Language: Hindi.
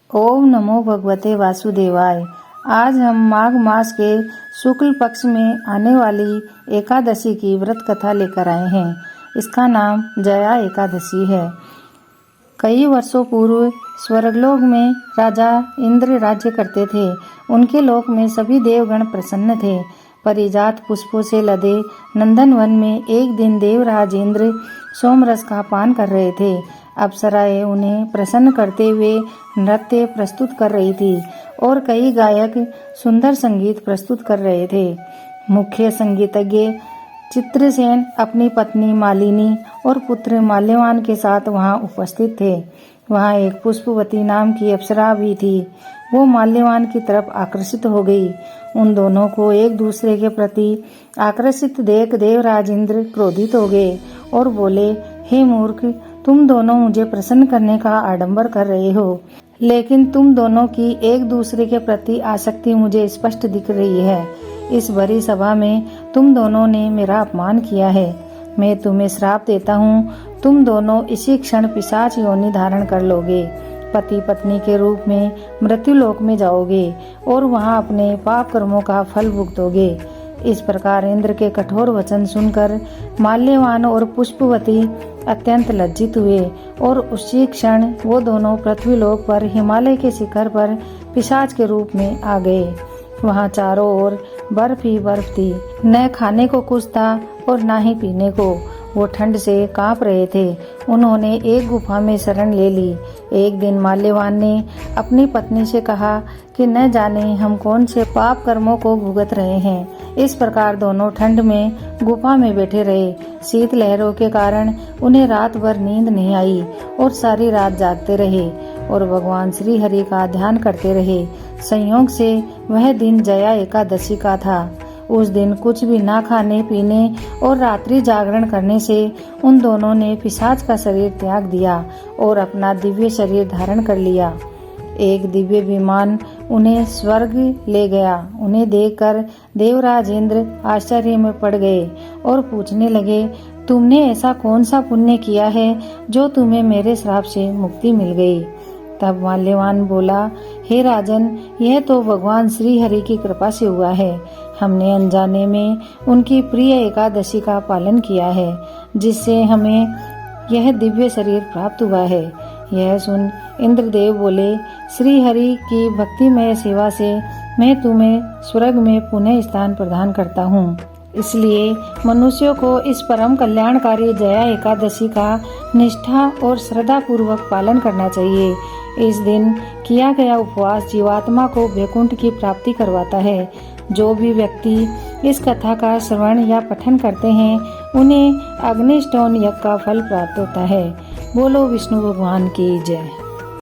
ओम नमो भगवते वासुदेवाय। आज हम माघ मास के शुक्ल पक्ष में आने वाली एकादशी की व्रत कथा लेकर आए हैं। इसका नाम जया एकादशी है। कई वर्षों पूर्व स्वर्गलोक में राजा इंद्र राज्य करते थे। उनके लोक में सभी देवगण प्रसन्न थे। परिजात पुष्पों से लदे नंदनवन में एक दिन देवराज इंद्र सोमरस का पान कर रहे थे। अप्सराएं उन्हें प्रसन्न करते हुए नृत्य प्रस्तुत कर रही थी और कई गायक सुंदर संगीत प्रस्तुत कर रहे थे। मुख्य संगीतज्ञ चित्रसेन अपनी पत्नी मालिनी और पुत्र माल्यवान के साथ वहां उपस्थित थे। वहां एक पुष्पवती नाम की अप्सरा भी थी। वो माल्यवान की तरफ आकर्षित हो गई। उन दोनों को एक दूसरे के प्रति आकर्षित देख देवराज इंद्र क्रोधित हो गए और बोले, हे मूर्ख, तुम दोनों मुझे प्रसन्न करने का आडंबर कर रहे हो, लेकिन तुम दोनों की एक दूसरे के प्रति आसक्ति मुझे स्पष्ट दिख रही है। इस भरी सभा में तुम दोनों ने मेरा अपमान किया है। मैं तुम्हें श्राप देता हूँ, तुम दोनों इसी क्षण पिशाच योनि धारण कर लोगे। पति पत्नी के रूप में मृत्युलोक में जाओगे और वहाँ अपने पाप कर्मों का फल भुगतोगे। इस प्रकार इंद्र के कठोर वचन सुनकर माल्यवान और पुष्पवती अत्यंत लज्जित हुए और उसी क्षण वो दोनों पृथ्वीलोक पर हिमालय के शिखर पर पिशाच के रूप में आ गए। वहाँ चारों ओर बर्फ ही बर्फ थी। न खाने को कुछ था और न ही पीने को। वो ठंड से कांप रहे थे। उन्होंने एक गुफा में शरण ले ली। एक दिन माल्यवान ने अपनी पत्नी से कहा कि न जाने हम कौन से पाप कर्मों को भुगत रहे हैं। इस प्रकार दोनों ठंड में गुफा में बैठे रहे। शीत लहरों के कारण उन्हें रात भर नींद नहीं आई और सारी रात जागते रहे और भगवान श्री हरि का ध्यान करते रहे। संयोग से वह दिन जया एकादशी का था। उस दिन कुछ भी ना खाने पीने और रात्रि जागरण करने से उन दोनों ने पिशाच का शरीर त्याग दिया और अपना दिव्य शरीर धारण कर लिया। एक दिव्य विमान उन्हें स्वर्ग ले गया। उन्हें देखकर देवराज इंद्र आश्चर्य में पड़ गए और पूछने लगे, तुमने ऐसा कौन सा पुण्य किया है जो तुम्हें मेरे श्राप से मुक्ति मिल गई। तब माल्यवान बोला, हे राजन, यह तो भगवान श्री हरि की कृपा से हुआ है। हमने अनजाने में उनकी प्रिय एकादशी का पालन किया है, जिससे हमें यह दिव्य शरीर प्राप्त हुआ है। यह सुन इंद्रदेव बोले, श्री हरि की भक्तिमय सेवा से मैं तुम्हें स्वर्ग में पुनः स्थान प्रदान करता हूँ। इसलिए मनुष्यों को इस परम कल्याणकारी जया एकादशी का निष्ठा और श्रद्धा पूर्वक पालन करना चाहिए। इस दिन किया गया उपवास जीवात्मा को वैकुंठ की प्राप्ति करवाता है। जो भी व्यक्ति इस कथा का श्रवण या पठन करते हैं, उन्हें अग्निष्टोम यज्ञ का फल प्राप्त होता है। बोलो विष्णु भगवान की जय।